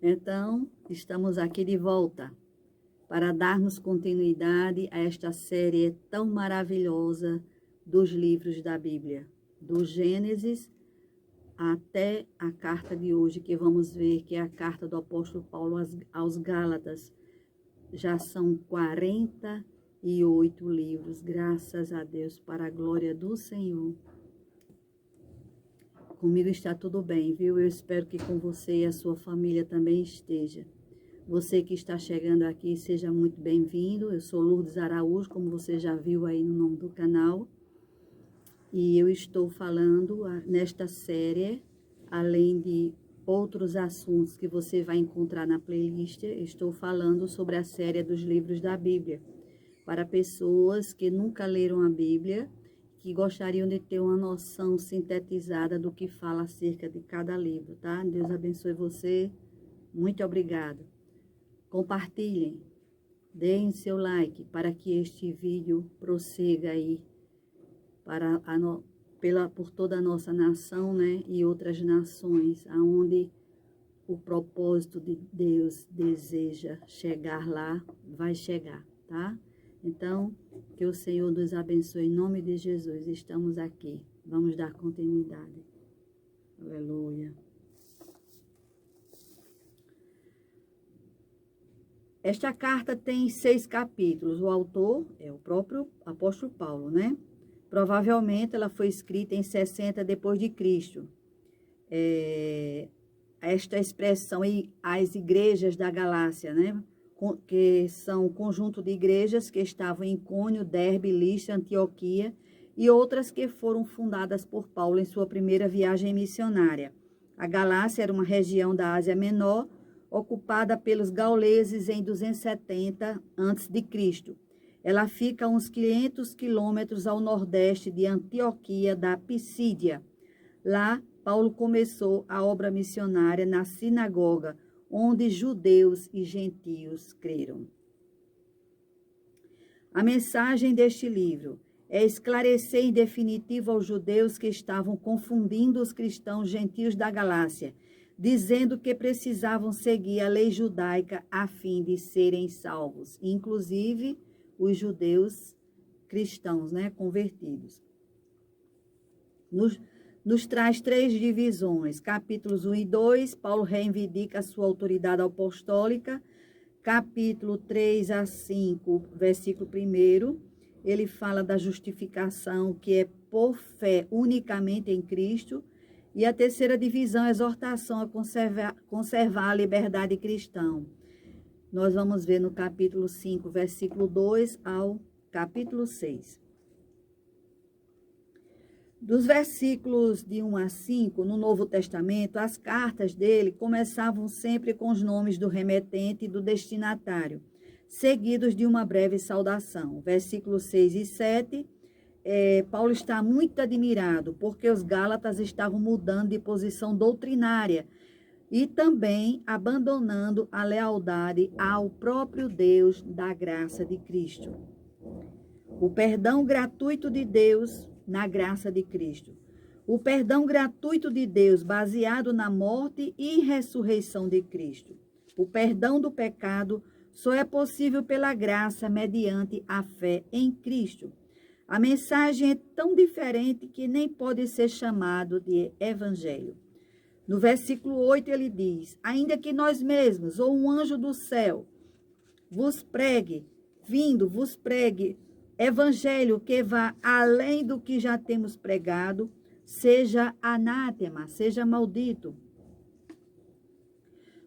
Então, estamos aqui de volta para darmos continuidade a esta série tão maravilhosa dos livros da Bíblia, do Gênesis até a carta de hoje, que vamos ver que é a carta do apóstolo Paulo aos Gálatas. Já são 48 livros, graças a Deus, para a glória do Senhor. Comigo está tudo bem, viu? Eu espero que com você e a sua família também esteja. Você que está chegando aqui, seja muito bem-vindo. Eu sou Lourdes Araújo, como você já viu aí no nome do canal. E eu estou falando nesta série, além de outros assuntos que você vai encontrar na playlist, estou falando sobre a série dos livros da Bíblia. Para pessoas que nunca leram a Bíblia, que gostariam de ter uma noção sintetizada do que fala acerca de cada livro, tá? Deus abençoe você. Muito obrigada. Compartilhem, deem seu like para que este vídeo prossiga aí por toda a nossa nação, né? E outras nações, aonde o propósito de Deus deseja chegar lá, vai chegar, tá? Então, que o Senhor nos abençoe em nome de Jesus. Estamos aqui. Vamos dar continuidade. Aleluia. Esta carta tem 6 capítulos. O autor é o próprio apóstolo Paulo, né? Provavelmente ela foi escrita em 60 depois de Cristo. Esta expressão aí, as igrejas da Galácia, né? Que são um conjunto de igrejas que estavam em Icônio, Derbe, Listra, Antioquia e outras que foram fundadas por Paulo em sua primeira viagem missionária. A Galácia era uma região da Ásia Menor, ocupada pelos gauleses em 270 a.C. Ela fica a uns 500 quilômetros ao nordeste de Antioquia da Pisídia. Lá, Paulo começou a obra missionária na sinagoga, onde judeus e gentios creram. A mensagem deste livro é esclarecer em definitivo aos judeus que estavam confundindo os cristãos gentios da Galácia, dizendo que precisavam seguir a lei judaica a fim de serem salvos, inclusive os judeus cristãos, né, convertidos. Nos traz 3 divisões, capítulos 1 e 2, Paulo reivindica a sua autoridade apostólica, capítulo 3 a 5, versículo 1, ele fala da justificação que é por fé unicamente em Cristo, e a terceira divisão, exortação a conservar a liberdade cristã. Nós vamos ver no capítulo 5, versículo 2 ao capítulo 6. Dos versículos de 1 a 5, no Novo Testamento, as cartas dele começavam sempre com os nomes do remetente e do destinatário, seguidos de uma breve saudação. Versículos 6 e 7, Paulo está muito admirado, porque os Gálatas estavam mudando de posição doutrinária e também abandonando a lealdade ao próprio Deus da graça de Cristo. O perdão gratuito de Deus na graça de Cristo. O perdão gratuito de Deus baseado na morte e ressurreição de Cristo. O perdão do pecado só é possível pela graça mediante a fé em Cristo. A mensagem é tão diferente que nem pode ser chamado de evangelho. No versículo 8 ele diz: ainda que nós mesmos ou um anjo do céu vos pregue evangelho que vá além do que já temos pregado, seja anátema, seja maldito.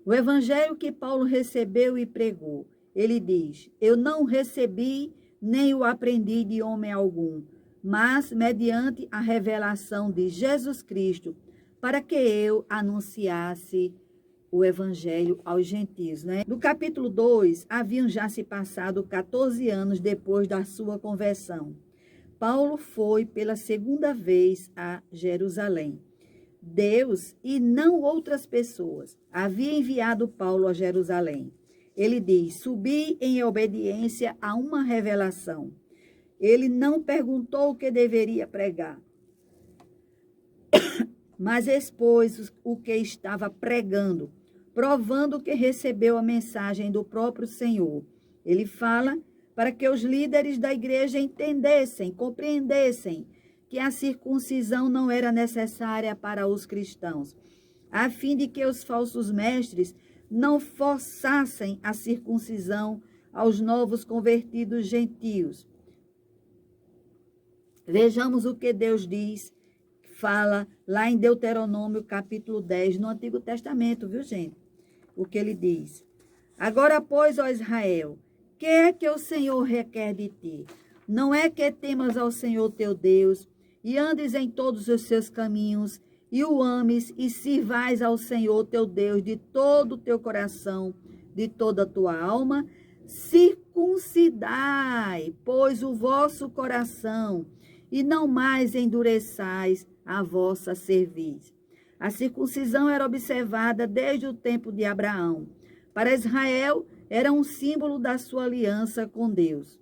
O evangelho que Paulo recebeu e pregou, ele diz: eu não recebi nem o aprendi de homem algum, mas mediante a revelação de Jesus Cristo, para que eu anunciasse o evangelho aos gentios, né? No capítulo 2, haviam já se passado 14 anos depois da sua conversão. Paulo foi pela segunda vez a Jerusalém. Deus, e não outras pessoas, havia enviado Paulo a Jerusalém. Ele diz: subi em obediência a uma revelação. Ele não perguntou o que deveria pregar, mas expôs o que estava pregando, provando que recebeu a mensagem do próprio Senhor. Ele fala para que os líderes da igreja entendessem, compreendessem que a circuncisão não era necessária para os cristãos, a fim de que os falsos mestres não forçassem a circuncisão aos novos convertidos gentios. Vejamos o que Deus diz, fala lá em Deuteronômio capítulo 10, no Antigo Testamento, viu, gente? O que ele diz. Agora, pois, ó Israel, que é que o Senhor requer de ti? Não é que temas ao Senhor teu Deus e andes em todos os seus caminhos e o ames e sirvais ao Senhor teu Deus de todo o teu coração, de toda a tua alma? Circuncidai, pois, o vosso coração e não mais endureçais a vossa cerviz. A circuncisão era observada desde o tempo de Abraão. Para Israel, era um símbolo da sua aliança com Deus.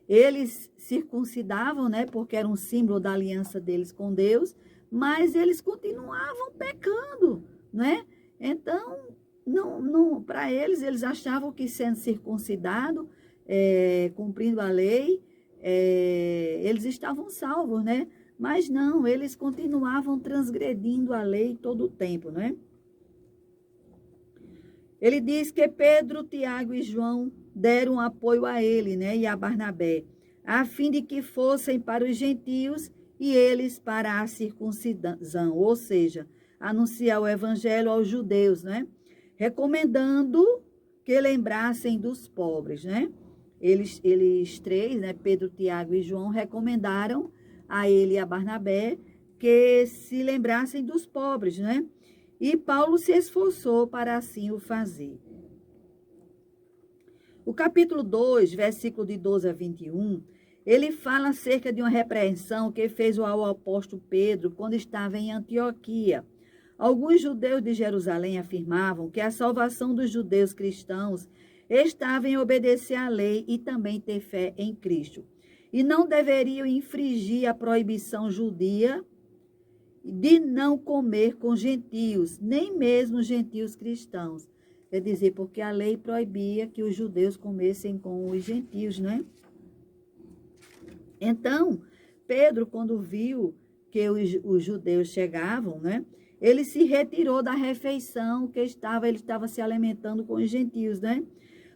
Eles circuncidavam, né, porque era um símbolo da aliança deles com Deus, mas eles continuavam pecando, né? Então, não, para eles achavam que sendo circuncidado, cumprindo a lei, eles estavam salvos, né? Mas não, eles continuavam transgredindo a lei todo o tempo, né? Ele diz que Pedro, Tiago e João deram apoio a ele, né, e a Barnabé, a fim de que fossem para os gentios e eles para a circuncisão, ou seja, anunciar o evangelho aos judeus, né? Recomendando que lembrassem dos pobres, né? Eles três, né, Pedro, Tiago e João, recomendaram a ele e a Barnabé que se lembrassem dos pobres, né? E Paulo se esforçou para assim o fazer. O capítulo 2, versículo de 12 a 21, ele fala acerca de uma repreensão que fez ao apóstolo Pedro quando estava em Antioquia. Alguns judeus de Jerusalém afirmavam que a salvação dos judeus cristãos estava em obedecer à lei e também ter fé em Cristo. E não deveriam infringir a proibição judia de não comer com gentios, nem mesmo gentios cristãos. Quer dizer, porque a lei proibia que os judeus comessem com os gentios, né? Então, Pedro, quando viu que os judeus chegavam, né? Ele se retirou da refeição que ele estava se alimentando com os gentios, né?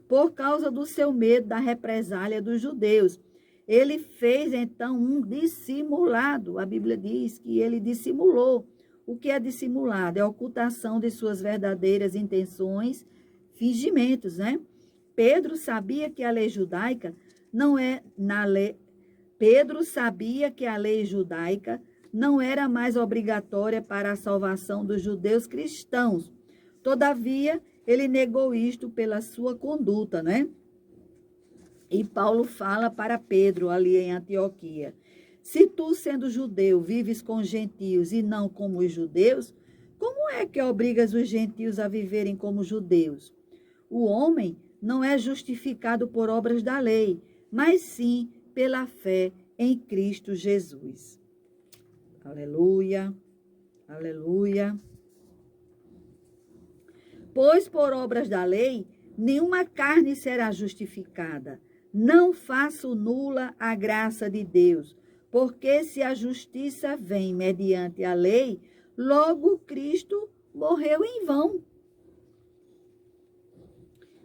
Por causa do seu medo da represália dos judeus. Ele fez, então, um dissimulado. A Bíblia diz que ele dissimulou. O que é dissimulado? É a ocultação de suas verdadeiras intenções, fingimentos, né? Pedro sabia que a lei judaica Pedro sabia que a lei judaica não era mais obrigatória para a salvação dos judeus cristãos. Todavia, ele negou isto pela sua conduta, né? E Paulo fala para Pedro ali em Antioquia: se tu, sendo judeu, vives com gentios e não como os judeus, como é que obrigas os gentios a viverem como judeus? O homem não é justificado por obras da lei, mas sim pela fé em Cristo Jesus. Aleluia, aleluia. Pois por obras da lei, nenhuma carne será justificada. Não faço nula a graça de Deus, porque se a justiça vem mediante a lei, logo Cristo morreu em vão.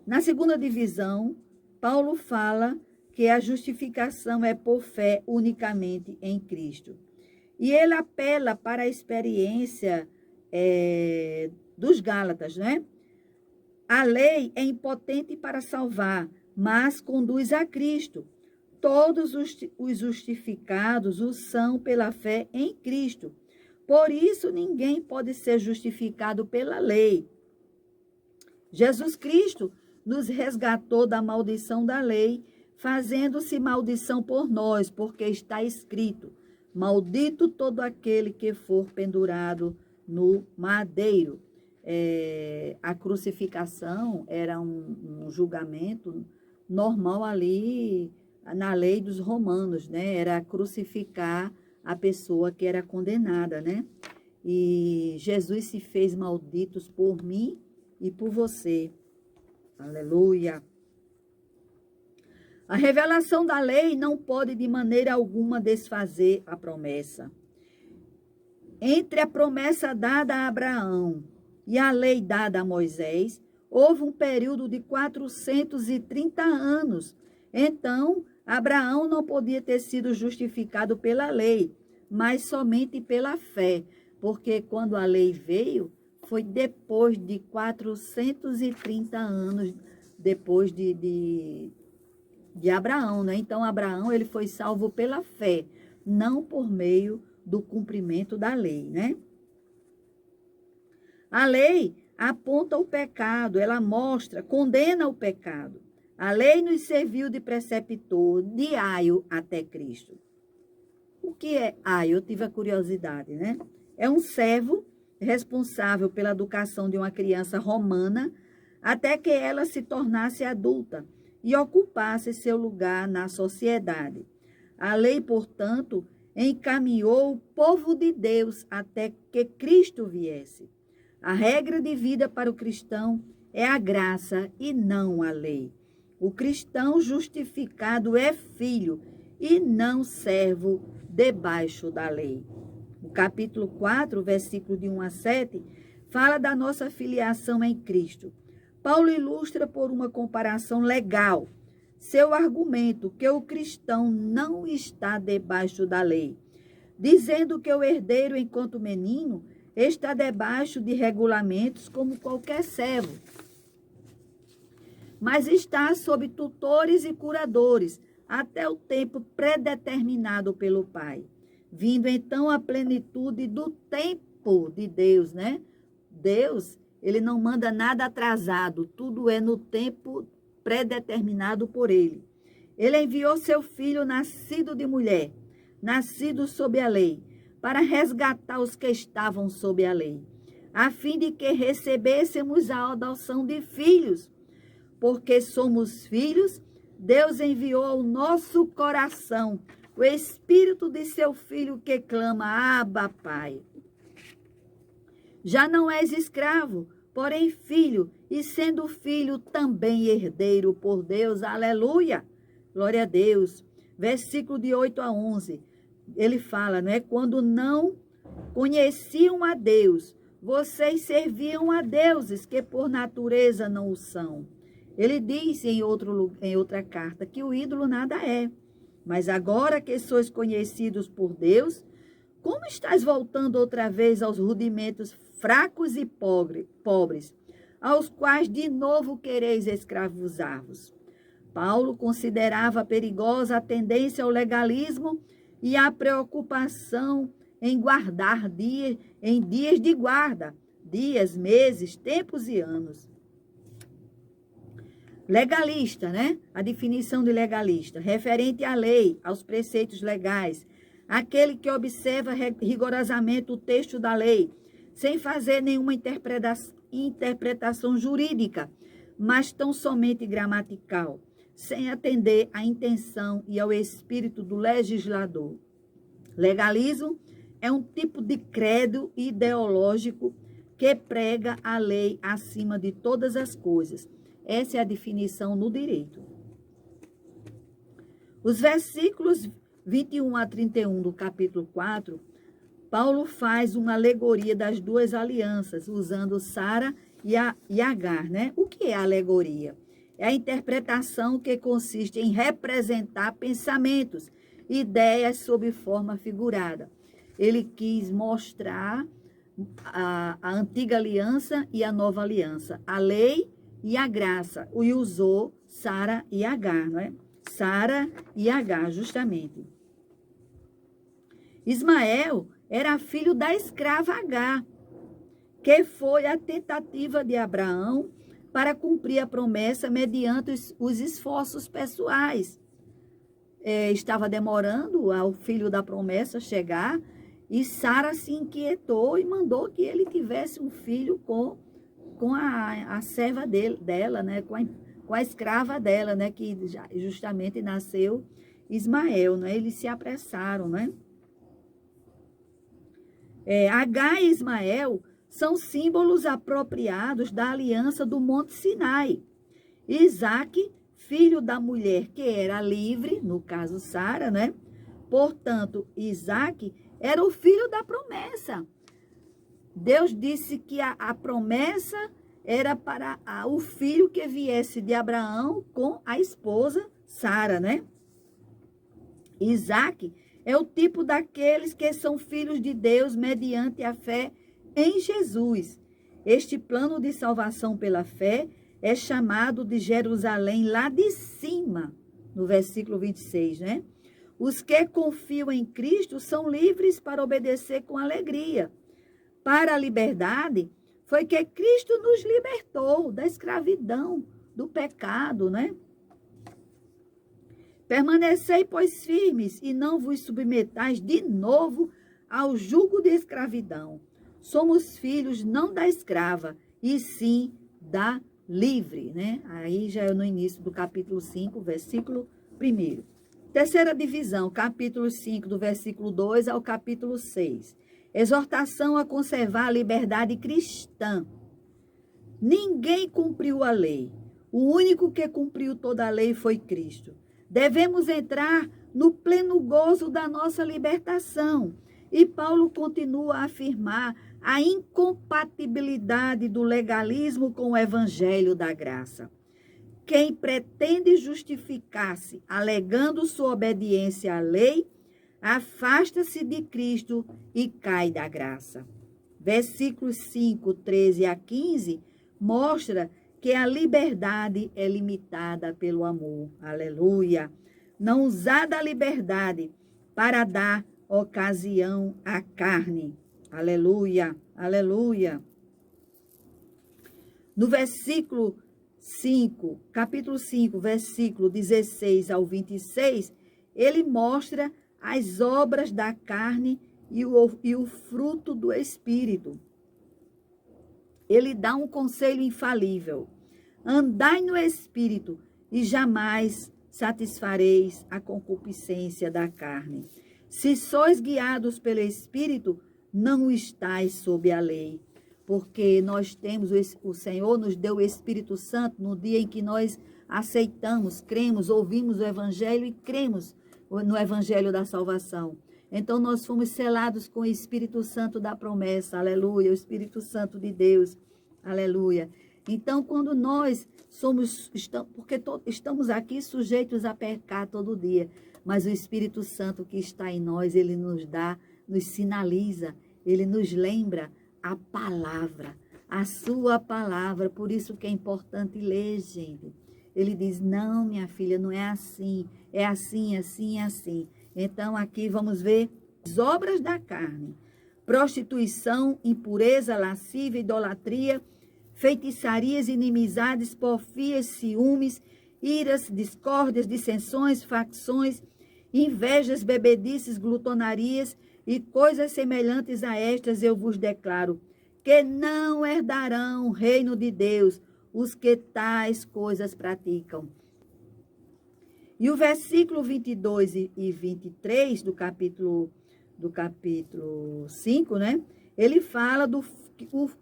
Na segunda divisão, Paulo fala que a justificação é por fé unicamente em Cristo. E ele apela para a experiência dos Gálatas, né? A lei é impotente para salvar, mas conduz a Cristo. Todos os justificados o são pela fé em Cristo. Por isso, ninguém pode ser justificado pela lei. Jesus Cristo nos resgatou da maldição da lei, fazendo-se maldição por nós, porque está escrito: maldito todo aquele que for pendurado no madeiro. A crucificação era um julgamento normal ali na lei dos romanos, né? Era crucificar a pessoa que era condenada, né? E Jesus se fez maldito por mim e por você. Aleluia. A revelação da lei não pode de maneira alguma desfazer a promessa. Entre a promessa dada a Abraão e a lei dada a Moisés, houve um período de 430 anos. Então, Abraão não podia ter sido justificado pela lei, mas somente pela fé, porque quando a lei veio, foi depois de 430 anos depois de Abraão, né? Então, Abraão, ele foi salvo pela fé, não por meio do cumprimento da lei, né? A lei aponta o pecado, ela mostra, condena o pecado. A lei nos serviu de preceptor, de aio até Cristo. O que é aio? Eu tive a curiosidade, né? É um servo responsável pela educação de uma criança romana até que ela se tornasse adulta e ocupasse seu lugar na sociedade. A lei, portanto, encaminhou o povo de Deus até que Cristo viesse. A regra de vida para o cristão é a graça e não a lei. O cristão justificado é filho e não servo debaixo da lei. O capítulo 4, versículo de 1 a 7, fala da nossa filiação em Cristo. Paulo ilustra por uma comparação legal seu argumento que o cristão não está debaixo da lei, dizendo que o herdeiro, enquanto menino, está debaixo de regulamentos como qualquer servo, mas está sob tutores e curadores até o tempo predeterminado pelo Pai. Vindo então a plenitude do tempo de Deus, né? Deus, ele não manda nada atrasado, tudo é no tempo predeterminado por ele. Ele enviou seu filho nascido de mulher, nascido sob a lei, para resgatar os que estavam sob a lei, a fim de que recebêssemos a adoção de filhos. Porque somos filhos, Deus enviou ao nosso coração o Espírito de seu Filho que clama, Abba, Pai. Já não és escravo, porém filho, e sendo filho também herdeiro por Deus. Aleluia! Glória a Deus. Versículo de 8 a 11. Ele fala, não é? Quando não conheciam a Deus, vocês serviam a deuses que por natureza não o são. Ele diz em outra carta que o ídolo nada é. Mas agora que sois conhecidos por Deus, como estás voltando outra vez aos rudimentos fracos e pobres, aos quais de novo quereis escravizar-vos? Paulo considerava perigosa a tendência ao legalismo e a preocupação em guardar em dias de guarda, dias, meses, tempos e anos. Legalista, né? A definição de legalista, referente à lei, aos preceitos legais, aquele que observa rigorosamente o texto da lei, sem fazer nenhuma interpretação jurídica, mas tão somente gramatical, sem atender à intenção e ao espírito do legislador. Legalismo é um tipo de credo ideológico que prega a lei acima de todas as coisas. Essa é a definição no direito. Os versículos 21 a 31 do capítulo 4, Paulo faz uma alegoria das duas alianças, usando Sara e Agar, né? O que é alegoria? É a interpretação que consiste em representar pensamentos, ideias sob forma figurada. Ele quis mostrar a antiga aliança e a nova aliança, a lei e a graça, e usou Sara e Agar, não é? Sara e Agar, justamente. Ismael era filho da escrava Agar, que foi a tentativa de Abraão para cumprir a promessa mediante os esforços pessoais. Estava demorando ao filho da promessa chegar, e Sara se inquietou e mandou que ele tivesse um filho com a serva dela, né? Com a escrava dela, né? Que justamente nasceu Ismael, né? Eles se apressaram, né? Agar e Ismael são símbolos apropriados da aliança do Monte Sinai. Isaac, filho da mulher que era livre, no caso Sara, né? Portanto, Isaac era o filho da promessa. Deus disse que a promessa era para o filho que viesse de Abraão com a esposa Sara, né? Isaac é o tipo daqueles que são filhos de Deus mediante a fé em Jesus. Este plano de salvação pela fé é chamado de Jerusalém lá de cima, no versículo 26, né? Os que confiam em Cristo são livres para obedecer com alegria. Para a liberdade, foi que Cristo nos libertou da escravidão, do pecado, né? Permanecei, pois, firmes e não vos submetais de novo ao jugo de escravidão. Somos filhos não da escrava, e sim da livre, né? Aí já é no início do capítulo 5, versículo 1. Terceira divisão, capítulo 5, do versículo 2 ao capítulo 6. Exortação a conservar a liberdade cristã. Ninguém cumpriu a lei. O único que cumpriu toda a lei foi Cristo. Devemos entrar no pleno gozo da nossa libertação. E Paulo continua a afirmar a incompatibilidade do legalismo com o evangelho da graça. Quem pretende justificar-se alegando sua obediência à lei, afasta-se de Cristo e cai da graça. Versículos 5, 13 a 15 mostra que a liberdade é limitada pelo amor. Aleluia. Não usada a liberdade para dar ocasião à carne. Aleluia, aleluia. No versículo 5, capítulo 5, versículo 16 ao 26, ele mostra as obras da carne e o fruto do Espírito. Ele dá um conselho infalível. Andai no Espírito e jamais satisfareis a concupiscência da carne. Se sois guiados pelo Espírito, não estáis sob a lei. Porque nós temos, o Senhor nos deu o Espírito Santo no dia em que nós aceitamos, cremos, ouvimos o Evangelho e cremos no Evangelho da salvação. Então, nós fomos selados com o Espírito Santo da promessa, aleluia, o Espírito Santo de Deus, aleluia. Então, quando nós porque estamos aqui sujeitos a pecar todo dia, mas o Espírito Santo que está em nós, ele nos dá, nos sinaliza, ele nos lembra a palavra, a sua palavra, por isso que é importante ler, gente. Ele diz, não, minha filha, não é assim, é assim, assim, assim. Então, aqui vamos ver as obras da carne. Prostituição, impureza, lascívia, idolatria, feitiçarias, inimizades, porfias, ciúmes, iras, discórdias, dissensões, facções, invejas, bebedices, glutonarias e coisas semelhantes a estas eu vos declaro, que não herdarão o reino de Deus os que tais coisas praticam. E o versículo 22 e 23 do capítulo 5, né? Ele fala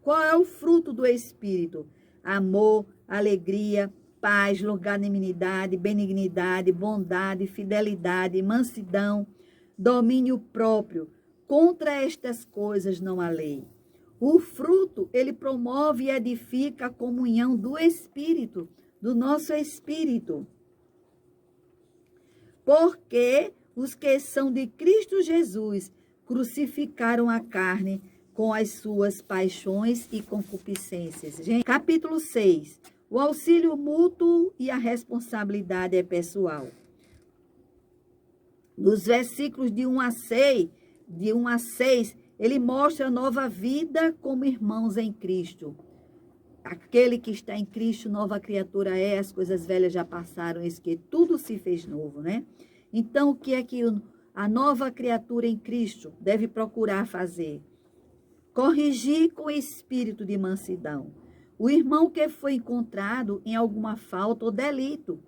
qual é o fruto do Espírito. Amor, alegria, paz, longanimidade, benignidade, bondade, fidelidade, mansidão, domínio próprio. Contra estas coisas não há lei. O fruto, ele promove e edifica a comunhão do Espírito, do nosso Espírito. Porque os que são de Cristo Jesus crucificaram a carne com as suas paixões e concupiscências. Gente, capítulo 6. O auxílio mútuo e a responsabilidade é pessoal. Nos versículos de 1 a 6, ele mostra a nova vida como irmãos em Cristo. Aquele que está em Cristo, nova criatura é, as coisas velhas já passaram, eis que tudo se fez novo, né? Então, o que é que a nova criatura em Cristo deve procurar fazer? Corrigir com espírito de mansidão o irmão que foi encontrado em alguma falta ou delito.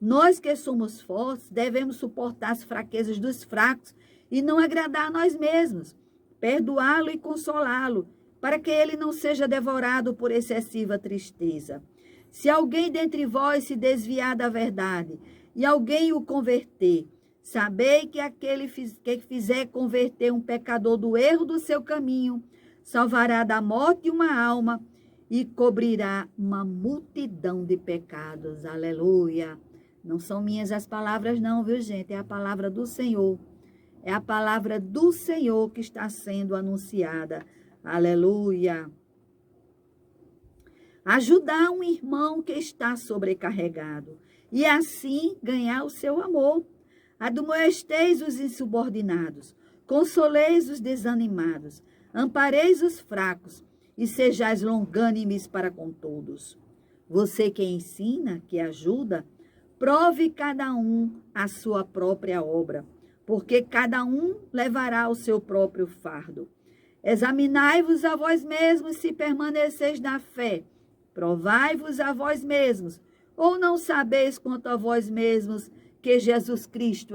Nós que somos fortes devemos suportar as fraquezas dos fracos e não agradar a nós mesmos. perdoá-lo e consolá-lo, para que ele não seja devorado por excessiva tristeza. Se alguém dentre vós se desviar da verdade e alguém o converter, sabei que aquele que fizer converter um pecador do erro do seu caminho, salvará da morte uma alma e cobrirá uma multidão de pecados. Aleluia. Não são minhas as palavras não, viu, gente? É a palavra do Senhor. É a palavra do Senhor que está sendo anunciada. Aleluia. Ajudar um irmão que está sobrecarregado e assim ganhar o seu amor. Admoesteis os insubordinados, consoleis os desanimados, ampareis os fracos e sejais longânimes para com todos. Você que ensina, que ajuda, prove cada um a sua própria obra, porque cada um levará o seu próprio fardo. Examinai-vos a vós mesmos se permaneceis na fé. Provai-vos a vós mesmos, ou não sabeis quanto a vós mesmos que Jesus Cristo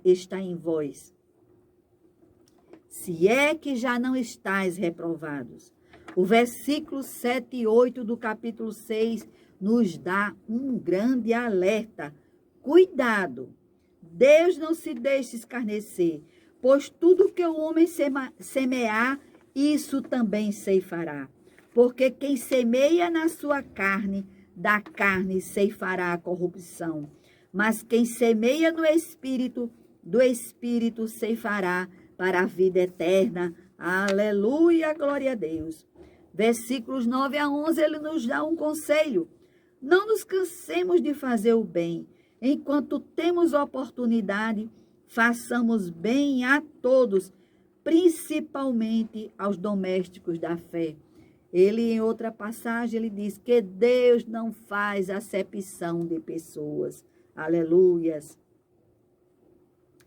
está em vós? Se é que já não estáis reprovados. O versículo 7 e 8 do capítulo 6 nos dá um grande alerta. Cuidado! Deus não se deixe escarnecer, pois tudo que o homem semear, isso também ceifará. Porque quem semeia na sua carne, da carne ceifará a corrupção. Mas quem semeia no Espírito, do Espírito ceifará para a vida eterna. Aleluia, glória a Deus. Versículos 9 a 11, ele nos dá um conselho. Não nos cansemos de fazer o bem. Enquanto temos oportunidade, façamos bem a todos, principalmente aos domésticos da fé. Ele, em outra passagem, ele diz que Deus não faz acepção de pessoas. Aleluias.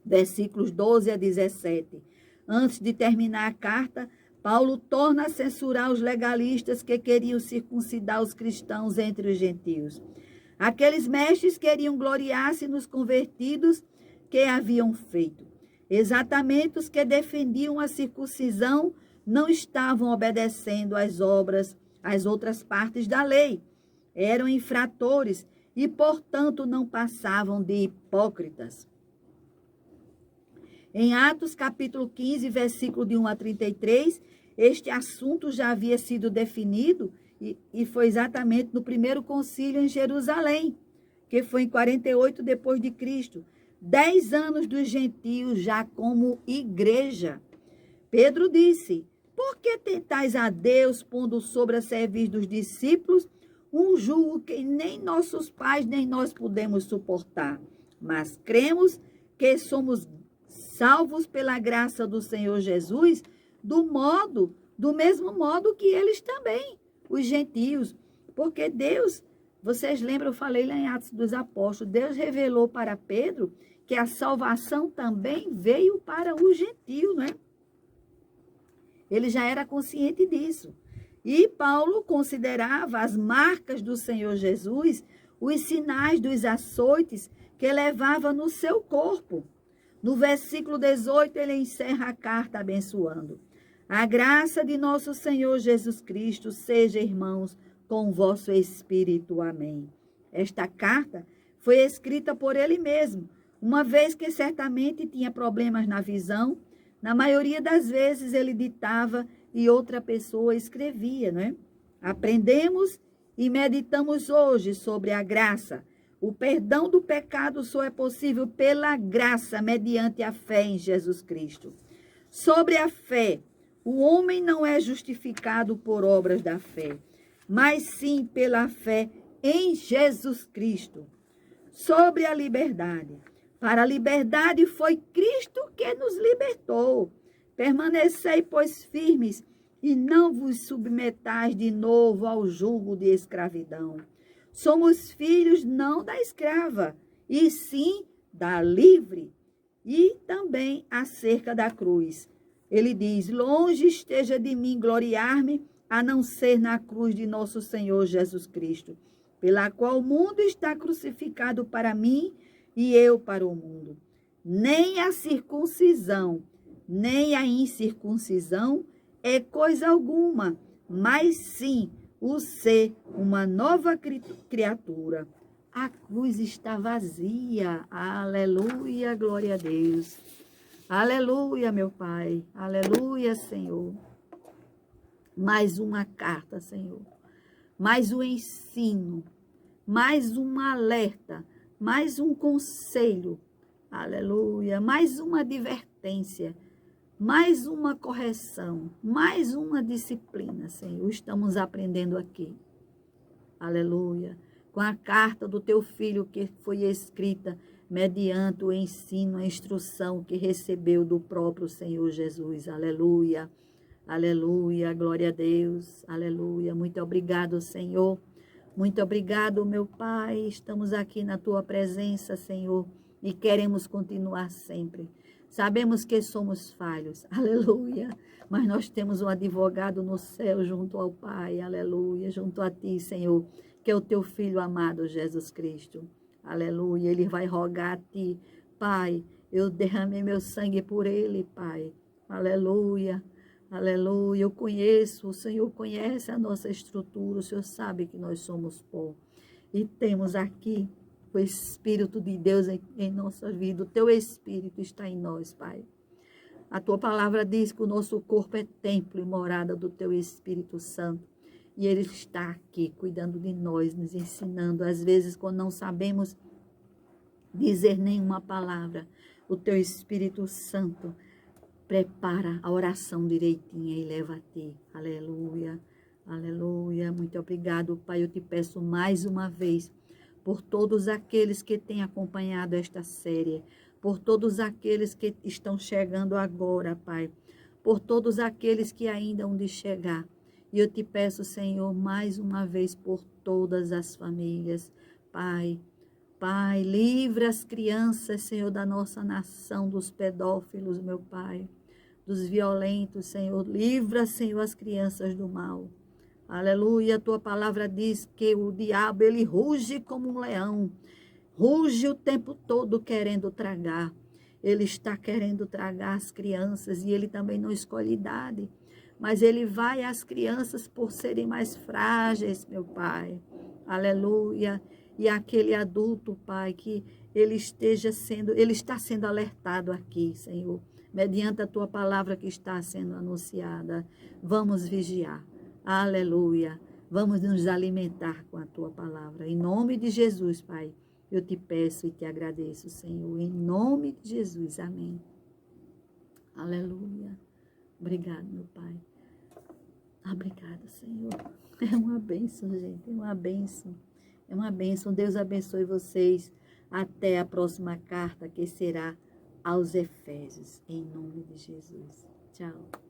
Versículos 12 a 17. Antes de terminar a carta, Paulo torna a censurar os legalistas que queriam circuncidar os cristãos entre os gentios. Aqueles mestres queriam gloriar-se nos convertidos que haviam feito. Exatamente os que defendiam a circuncisão não estavam obedecendo às obras, às outras partes da lei. Eram infratores e, portanto, não passavam de hipócritas. Em Atos, capítulo 15, versículo de 1 a 33, este assunto já havia sido definido e foi exatamente no primeiro concílio em Jerusalém, que foi em 48 depois de Cristo. 10 anos dos gentios já como igreja. Pedro disse: por que tentais a Deus, pondo sobre a cerviz dos discípulos um jugo que nem nossos pais nem nós podemos suportar? Mas cremos que somos salvos pela graça do Senhor Jesus, do mesmo modo que eles também, os gentios. Porque Deus, vocês lembram, eu falei lá em Atos dos Apóstolos, Deus revelou para Pedro que a salvação também veio para o gentio, não é? Ele já era consciente disso. E Paulo considerava as marcas do Senhor Jesus, os sinais dos açoites que levava no seu corpo. No versículo 18, ele encerra a carta abençoando. A graça de nosso Senhor Jesus Cristo seja, irmãos, com o vosso espírito. Amém. Esta carta foi escrita por ele mesmo, uma vez que certamente tinha problemas na visão. Na maioria das vezes ele ditava e outra pessoa escrevia, não é? Aprendemos e meditamos hoje sobre a graça. O perdão do pecado só é possível pela graça, mediante a fé em Jesus Cristo. Sobre a fé, o homem não é justificado por obras da fé, mas sim pela fé em Jesus Cristo. Sobre a liberdade. Para a liberdade foi Cristo que nos libertou. Permanecei, pois, firmes e não vos submetais de novo ao jugo de escravidão. Somos filhos não da escrava, e sim da livre. E também acerca da cruz. Ele diz: longe esteja de mim gloriar-me, a não ser na cruz de nosso Senhor Jesus Cristo, pela qual o mundo está crucificado para mim e eu para o mundo. Nem a circuncisão, nem a incircuncisão é coisa alguma, mas sim o ser uma nova criatura. A cruz está vazia. Aleluia, glória a Deus. Aleluia, meu Pai. Aleluia, Senhor. Mais uma carta, Senhor. Mais um ensino. Mais um alerta. Mais um conselho. Aleluia. Mais uma advertência. Mais uma correção. Mais uma disciplina, Senhor. Estamos aprendendo aqui. Aleluia. Com a carta do teu filho que foi escrita mediante o ensino, a instrução que recebeu do próprio Senhor Jesus. Aleluia, aleluia, glória a Deus, aleluia. Muito obrigado, Senhor. Muito obrigado, meu Pai. Estamos aqui na tua presença, Senhor, e queremos continuar sempre. Sabemos que somos falhos, aleluia, mas nós temos um advogado no céu junto ao Pai, aleluia, junto a ti, Senhor, que é o teu Filho amado, Jesus Cristo, aleluia. Ele vai rogar a ti, Pai, eu derramei meu sangue por ele, Pai, aleluia, aleluia. Eu conheço, o Senhor conhece a nossa estrutura, o Senhor sabe que nós somos pó, e temos aqui o Espírito de Deus em nossa vida. O teu Espírito está em nós, Pai. A tua palavra diz que o nosso corpo é templo e morada do teu Espírito Santo. E ele está aqui cuidando de nós, nos ensinando. Às vezes, quando não sabemos dizer nenhuma palavra, o teu Espírito Santo prepara a oração direitinha e leva a ti. Aleluia, aleluia. Muito obrigado, Pai. Eu te peço mais uma vez por todos aqueles que têm acompanhado esta série, por todos aqueles que estão chegando agora, Pai, por todos aqueles que ainda hão de chegar. E eu te peço, Senhor, mais uma vez por todas as famílias, Pai. Pai, livra as crianças, Senhor, da nossa nação, dos pedófilos, meu Pai, dos violentos, Senhor. Livra, Senhor, as crianças do mal. Aleluia, a tua palavra diz que o diabo, ele ruge como um leão, ruge o tempo todo querendo tragar. Ele está querendo tragar as crianças e ele também não escolhe idade, mas ele vai às crianças por serem mais frágeis, meu Pai. Aleluia. E aquele adulto, Pai, que ele está sendo alertado aqui, Senhor, mediante a tua palavra que está sendo anunciada. Vamos vigiar. Aleluia. Vamos nos alimentar com a tua palavra. Em nome de Jesus, Pai, eu te peço e te agradeço, Senhor. Em nome de Jesus. Amém. Aleluia. Obrigado, meu Pai. Obrigada, Senhor. É uma bênção, gente. É uma bênção. É uma bênção. Deus abençoe vocês. Até a próxima carta, que será aos Efésios. Em nome de Jesus. Tchau.